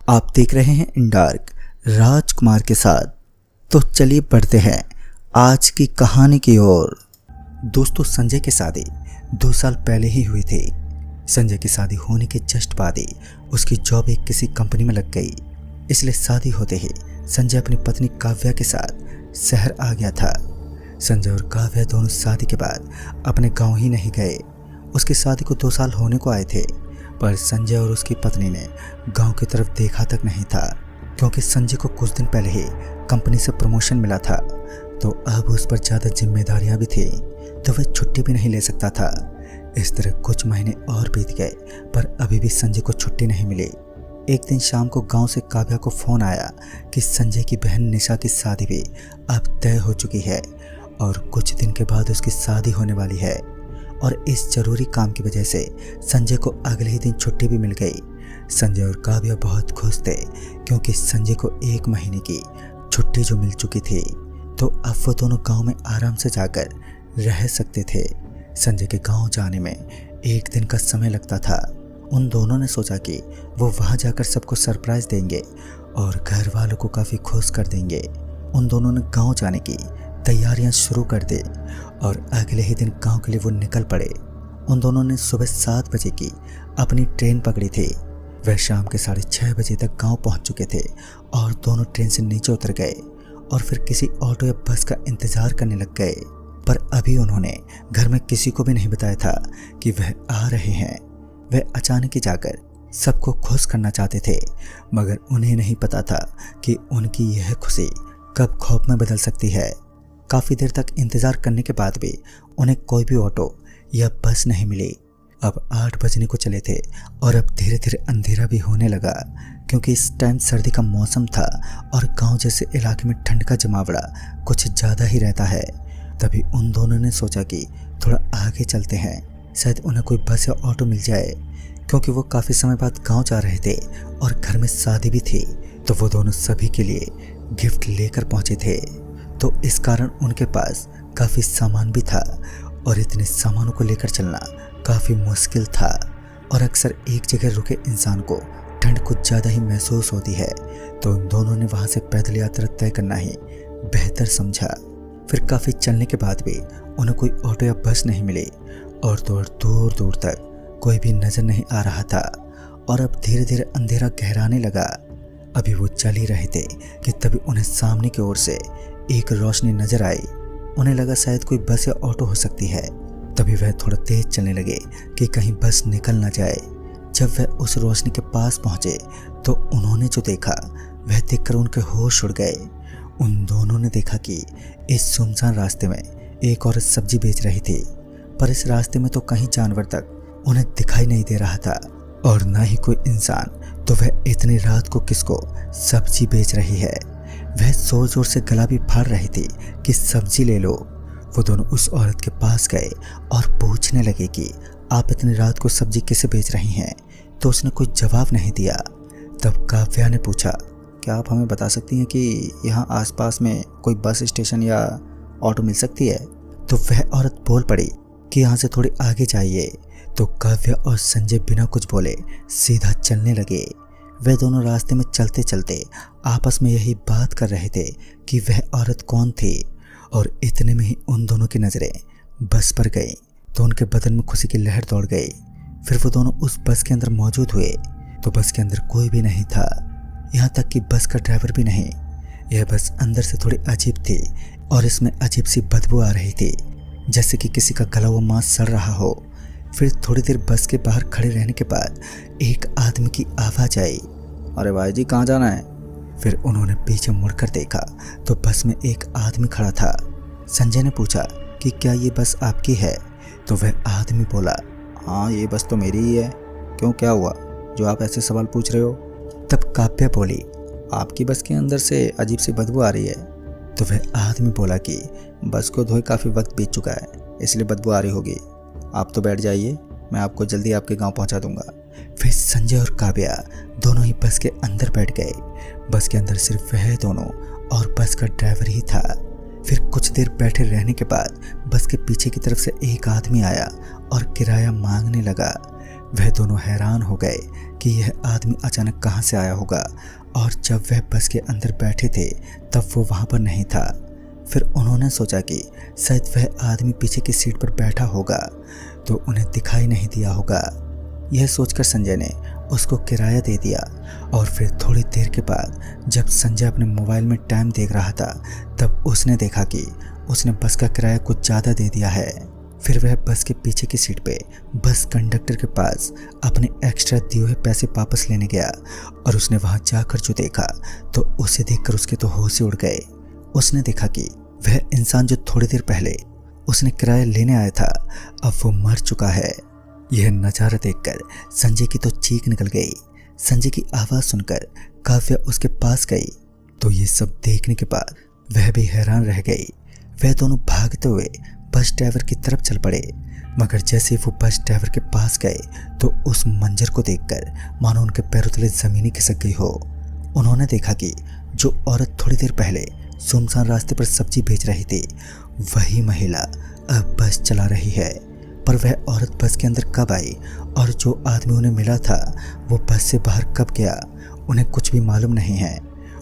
आप देख रहे हैं इन डार्क राजकुमार के साथ। तो चलिए बढ़ते हैं आज की कहानी की ओर। दोस्तों, संजय की शादी 2 साल पहले ही हुई थी। संजय की शादी होने के जस्ट बाद ही उसकी जॉब एक किसी कंपनी में लग गई। इसलिए शादी होते ही संजय अपनी पत्नी काव्या के साथ शहर आ गया था। संजय और काव्या दोनों शादी के बाद अपने गांव ही नहीं गए। उसकी शादी को 2 साल होने को आए थे, पर संजय और उसकी पत्नी ने गांव की तरफ देखा तक नहीं था, क्योंकि संजय को कुछ दिन पहले ही कंपनी से प्रमोशन मिला था। तो अब उस पर ज़्यादा जिम्मेदारियां भी थी, तो वह छुट्टी भी नहीं ले सकता था। इस तरह कुछ महीने और बीत गए, पर अभी भी संजय को छुट्टी नहीं मिली। एक दिन शाम को गांव से काव्या को फ़ोन आया कि संजय की बहन निशा की शादी भी अब तय हो चुकी है और कुछ दिन के बाद उसकी शादी होने वाली है। और इस जरूरी काम की वजह से संजय को अगले ही दिन छुट्टी भी मिल गई। संजय और काव्या बहुत खुश थे, क्योंकि संजय को 1 महीने की छुट्टी जो मिल चुकी थी, तो अब वो दोनों गांव में आराम से जाकर रह सकते थे। संजय के गांव जाने में 1 दिन का समय लगता था। उन दोनों ने सोचा कि वो वहां जाकर सबको सरप्राइज देंगे और घर वालों को काफ़ी खुश कर देंगे। उन दोनों ने गांव जाने की तैयारियां शुरू कर दी और अगले ही दिन गांव के लिए वो निकल पड़े। उन दोनों ने सुबह 7 बजे की अपनी ट्रेन पकड़ी थी। वह शाम के 6:30 बजे तक गांव पहुंच चुके थे और दोनों ट्रेन से नीचे उतर गए और फिर किसी ऑटो या बस का इंतजार करने लग गए। पर अभी उन्होंने घर में किसी को भी नहीं बताया था कि वह आ रहे हैं। वह अचानक ही जाकर सबको खुश करना चाहते थे, मगर उन्हें नहीं पता था कि उनकी यह खुशी कब खौफ में बदल सकती है। काफ़ी देर तक इंतज़ार करने के बाद भी उन्हें कोई भी ऑटो या बस नहीं मिली। अब 8 बजने को चले थे और अब धीरे धीरे अंधेरा भी होने लगा, क्योंकि इस टाइम सर्दी का मौसम था और गांव जैसे इलाके में ठंड का जमावड़ा कुछ ज़्यादा ही रहता है। तभी उन दोनों ने सोचा कि थोड़ा आगे चलते हैं, शायद उन्हें कोई बस या ऑटो मिल जाए, क्योंकि वो काफ़ी समय बाद गाँव जा रहे थे और घर में शादी भी थी। तो वो दोनों सभी के लिए गिफ्ट लेकर पहुँचे थे, तो इस कारण उनके पास काफ़ी सामान भी था और इतने सामानों को लेकर चलना काफ़ी मुश्किल था। और अक्सर एक जगह रुके इंसान को ठंड कुछ ज़्यादा ही महसूस होती है, तो उन दोनों ने वहाँ से पैदल यात्रा तय करना ही बेहतर समझा। फिर काफ़ी चलने के बाद भी उन्हें कोई ऑटो या बस नहीं मिली और दूर दूर तक कोई भी नज़र नहीं आ रहा था। और अब धीरे धीरे अंधेरा गहराने लगा। अभी वो चल ही रहे थे कि तभी उन्हें सामने की ओर से एक रोशनी नजर आई। उन्हें लगा शायद कोई बस या ऑटो हो सकती है। तभी वह थोड़ा तेज चलने लगे कि कहीं बस निकल ना जाए। जब वह उस रोशनी के पास पहुंचे तो उन्होंने जो देखा वह देखकर उनके होश उड़ गए। उन दोनों ने देखा कि इस सुनसान रास्ते में एक औरत सब्जी बेच रही थी, पर इस रास्ते में तो कहीं जानवर तक उन्हें दिखाई नहीं दे रहा था और ना ही कोई इंसान। तो वह इतनी रात को किसको सब्जी बेच रही है? वह जोर जोर से गला भी फाड़ रही थी कि सब्जी ले लो। वो दोनों उस औरत के पास गए और पूछने लगे कि आप इतनी रात को सब्जी कैसे बेच रही हैं? तो उसने कोई जवाब नहीं दिया। तब काव्या ने पूछा, क्या आप हमें बता सकती हैं कि यहाँ आसपास में कोई बस स्टेशन या ऑटो मिल सकती है? तो वह औरत बोल पड़ी कि यहाँ से थोड़ी आगे जाइए। तो काव्या और संजय बिना कुछ बोले सीधा चलने लगे। वे दोनों रास्ते में चलते चलते आपस में यही बात कर रहे थे कि वह औरत कौन थी। और इतने में ही उन दोनों की नज़रें बस पर गई, तो उनके बदन में खुशी की लहर दौड़ गई। फिर वो दोनों उस बस के अंदर मौजूद हुए, तो बस के अंदर कोई भी नहीं था, यहाँ तक कि बस का ड्राइवर भी नहीं। यह बस अंदर से थोड़ी अजीब थी और इसमें अजीब सी बदबू आ रही थी, जैसे कि किसी का गला हुआ मांस सड़ रहा हो। फिर थोड़ी देर बस के बाहर खड़े रहने के बाद एक आदमी की आवाज़ आई, अरे भाई जी, कहाँ जाना है? फिर उन्होंने पीछे मुड़कर देखा तो बस में एक आदमी खड़ा था। संजय ने पूछा कि क्या ये बस आपकी है? तो वह आदमी बोला, हाँ, ये बस तो मेरी ही है। क्यों, क्या हुआ जो आप ऐसे सवाल पूछ रहे हो? तब काव्या बोली, आपकी बस के अंदर से अजीब सी बदबू आ रही है। तो वह आदमी बोला कि बस को धोए काफ़ी वक्त बीत चुका है, इसलिए बदबू आ रही होगी। आप तो बैठ जाइए, मैं आपको जल्दी आपके गांव पहुंचा दूंगा। फिर संजय और काव्या दोनों ही बस के अंदर बैठ गए। बस के अंदर सिर्फ वह दोनों और बस का ड्राइवर ही था। फिर कुछ देर बैठे रहने के बाद बस के पीछे की तरफ से एक आदमी आया और किराया मांगने लगा। वह दोनों हैरान हो गए कि यह आदमी अचानक कहाँ से आया होगा, और जब वह बस के अंदर बैठे थे तब वो वहाँ पर नहीं था। फिर उन्होंने सोचा कि शायद वह आदमी पीछे की सीट पर बैठा होगा तो उन्हें दिखाई नहीं दिया होगा। यह सोचकर संजय ने उसको किराया दे दिया, और फिर थोड़ी देर के बाद जब संजय अपने मोबाइल में टाइम देख रहा था तब उसने देखा कि उसने बस का किराया कुछ ज़्यादा दे दिया है। फिर वह बस के पीछे की सीट पे बस कंडक्टर के पास अपने एक्स्ट्रा दिए हुए पैसे वापस लेने गया, और उसने वहां जाकर जो देखा तो उसे देखकर उसके तो होश ही उड़ गए। उसने देखा कि वह इंसान जो थोड़ी देर पहले उसने किराया लेने आया था अब वो मर चुका है। यह नज़ारा देखकर संजय की तो चीख निकल गई। संजय की आवाज़ सुनकर काव्या उसके पास गई तो ये सब देखने के बाद वह भी हैरान रह गई। वह दोनों भागते हुए बस ड्राइवर की तरफ चल पड़े, मगर जैसे ही वो बस ड्राइवर के पास गए तो उस मंजर को देखकर मानो उनके पैरों तले ज़मीन खिसक गई हो। उन्होंने देखा कि जो औरत थोड़ी देर पहले सुनसान रास्ते पर सब्जी बेच रही थी वही महिला अब बस चला रही है। पर वह औरत बस के अंदर कब आई और जो आदमी उन्हें मिला था वो बस से बाहर कब गया, उन्हें कुछ भी मालूम नहीं है।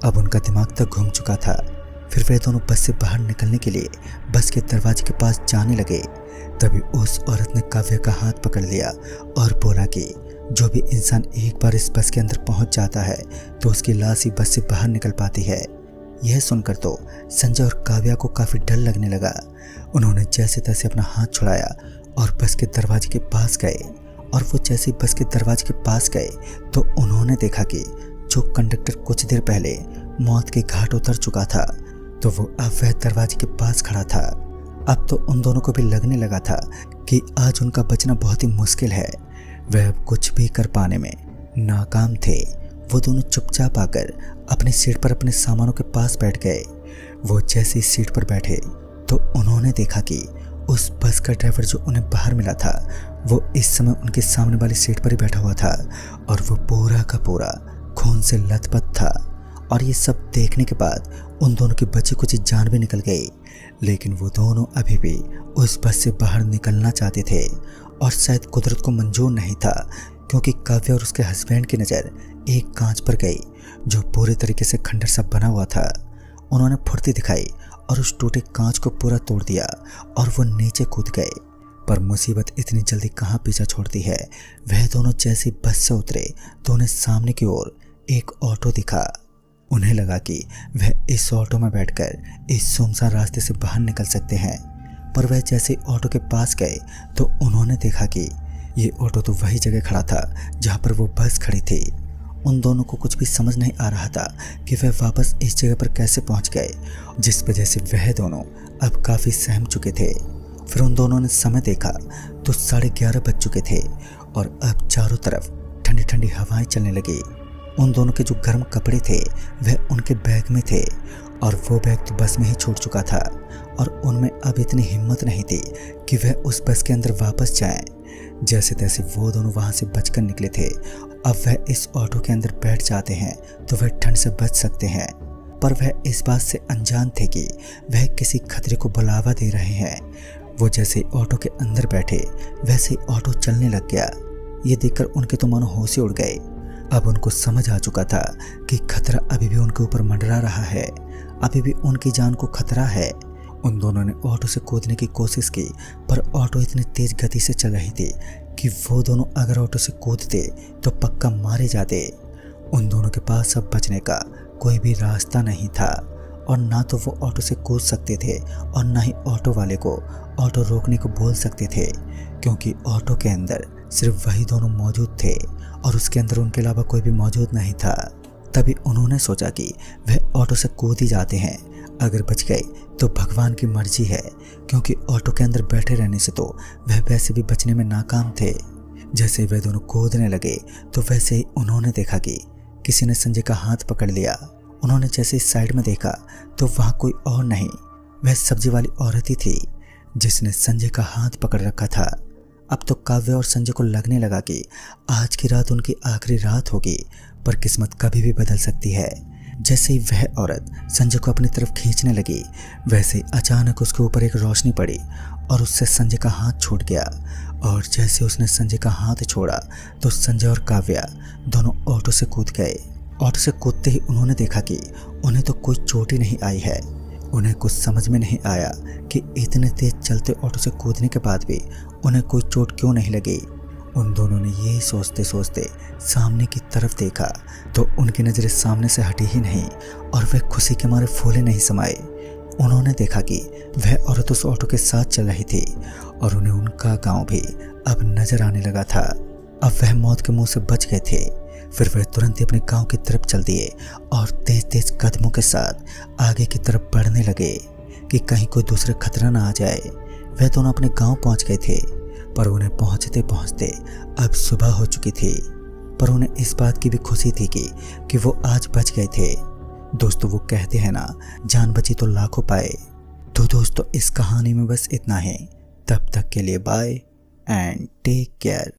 अब उनका दिमाग तक घूम चुका था। फिर वे दोनों बस से बाहर निकलने के लिए बस के दरवाजे के पास जाने लगे। तभी उस औरत ने काव्या का हाथ पकड़ लिया और बोला कि जो भी इंसान एक बार इस बस के अंदर पहुंच जाता है तो उसकी लाश ही बस से बाहर निकल पाती है। यह सुनकर तो संजय और काव्या को काफ़ी डर लगने लगा। उन्होंने जैसे तैसे अपना हाथ छुड़ाया और बस के दरवाजे के पास गए, और वो जैसे ही बस के दरवाजे के पास गए तो उन्होंने देखा कि जो कंडक्टर कुछ देर पहले मौत के घाट उतर चुका था तो वो अब वह दरवाजे के पास खड़ा था। अब तो उन दोनों को भी लगने लगा था कि आज उनका बचना बहुत ही मुश्किल है। वह अब कुछ भी कर पाने में नाकाम थे। वो दोनों चुपचाप आकर अपनी सीट पर अपने सामानों के पास बैठ गए। वो जैसे ही सीट पर बैठे तो उन्होंने देखा कि उस बस का ड्राइवर जो उन्हें बाहर मिला था वो इस समय उनके सामने वाली सीट पर ही बैठा हुआ था, और वो पूरा का पूरा खून से लथपथ था। और ये सब देखने के बाद उन दोनों की बची कुछ जान भी निकल गई, लेकिन वो दोनों अभी भी उस बस से बाहर निकलना चाहते थे। और शायद कुदरत को मंजूर नहीं था, क्योंकि काव्या और उसके हस्बैंड की नज़र एक कांच पर गई जो पूरे तरीके से खंडर सा बना हुआ था। उन्होंने फुर्ती दिखाई और उस टूटे कांच को पूरा तोड़ दिया और वो नीचे कूद गए। पर मुसीबत इतनी जल्दी कहाँ पीछा छोड़ती है। वह दोनों जैसे बस से उतरे तो उन्हें सामने की ओर एक ऑटो दिखा। उन्हें लगा कि वह इस ऑटो में बैठकर इस सुनसान रास्ते से बाहर निकल सकते हैं। पर वह जैसे ऑटो के पास गए तो उन्होंने देखा कि ये ऑटो तो वही जगह खड़ा था जहाँ पर वो बस खड़ी थी। उन दोनों को कुछ भी समझ नहीं आ रहा था कि वह वापस इस जगह पर कैसे पहुंच गए, जिस वजह से वह दोनों अब काफ़ी सहम चुके थे। फिर उन दोनों ने समय देखा तो 11:30 बज चुके थे, और अब चारों तरफ ठंडी ठंडी हवाएं चलने लगी। उन दोनों के जो गर्म कपड़े थे वह उनके बैग में थे, और वो बैग तो बस में ही छूट चुका था, और उनमें अब इतनी हिम्मत नहीं थी कि वह उस बस के अंदर वापस जाएं। जैसे तैसे वो दोनों वहाँ से बचकर निकले थे। अब वह इस ऑटो के अंदर बैठ जाते हैं तो वह ठंड से बच सकते हैं, पर वह इस बात से अनजान थे कि वह किसी खतरे को बढ़ावा दे रहे हैं। वो जैसे ऑटो के अंदर बैठे वैसे ऑटो चलने लग गया। ये देखकर उनके तो मानो होश ही उड़ गए। अब उनको समझ आ चुका था कि खतरा अभी भी उनके ऊपर मंडरा रहा है, अभी भी उनकी जान को खतरा है। उन दोनों ने ऑटो से कूदने की कोशिश की, पर ऑटो इतनी तेज गति से चल रही थी कि वो दोनों अगर ऑटो से कूदते तो पक्का मारे जाते। उन दोनों के पास अब बचने का कोई भी रास्ता नहीं था, और ना तो वो ऑटो से कूद सकते थे और ना ही ऑटो वाले को ऑटो रोकने को बोल सकते थे, क्योंकि ऑटो के अंदर सिर्फ वही दोनों मौजूद थे और उसके अंदर उनके अलावा कोई भी मौजूद नहीं था। तभी उन्होंने सोचा कि वह ऑटो से कूद ही जाते हैं, अगर बच गए तो भगवान की मर्जी है, क्योंकि ऑटो के अंदर बैठे रहने से तो वह वैसे भी बचने में नाकाम थे। जैसे वे दोनों कूदने लगे तो वैसे ही उन्होंने देखा कि किसी ने संजय का हाथ पकड़ लिया। उन्होंने जैसे इस साइड में देखा तो वहाँ कोई और नहीं, वह सब्जी वाली औरत ही थी जिसने संजय का हाथ पकड़ रखा था। अब तो काव्या और संजय को लगने लगा कि आज की रात उनकी आखिरी रात होगी, पर किस्मत कभी भी बदल सकती है। जैसे ही वह औरत संजय को अपनी तरफ खींचने लगी, वैसे ही अचानक उसके ऊपर एक रोशनी पड़ी और उससे संजय का हाथ छूट गया। और जैसे उसने संजय का हाथ छोड़ा तो संजय और काव्या दोनों ऑटो से कूद गए। ऑटो से कूदते ही उन्होंने देखा कि उन्हें तो कोई चोट ही नहीं आई है। उन्हें कुछ समझ में नहीं आया कि इतने तेज चलते ऑटो से कूदने के बाद भी उन्हें कोई चोट क्यों नहीं लगी। उन दोनों ने यही सोचते सोचते सामने की तरफ देखा तो उनकी नज़रें सामने से हटी ही नहीं और वे खुशी के मारे फूले नहीं समाए। उन्होंने देखा कि वह औरत उस ऑटो के साथ चल रही थी और उन्हें उनका गांव भी अब नजर आने लगा था। अब वह मौत के मुंह से बच गए थे। फिर वह तुरंत ही अपने गांव की तरफ चल दिए और तेज तेज कदमों के साथ आगे की तरफ बढ़ने लगे कि कहीं कोई दूसरा खतरा ना आ जाए। वह दोनों अपने गांव पहुंच गए थे, पर उन्हें पहुंचते पहुंचते अब सुबह हो चुकी थी। पर उन्हें इस बात की भी खुशी थी कि वो आज बच गए थे। दोस्तों, वो कहते हैं ना, जान बची तो लाखों पाए। तो दोस्तों, इस कहानी में बस इतना है। तब तक के लिए बाय एंड टेक केयर।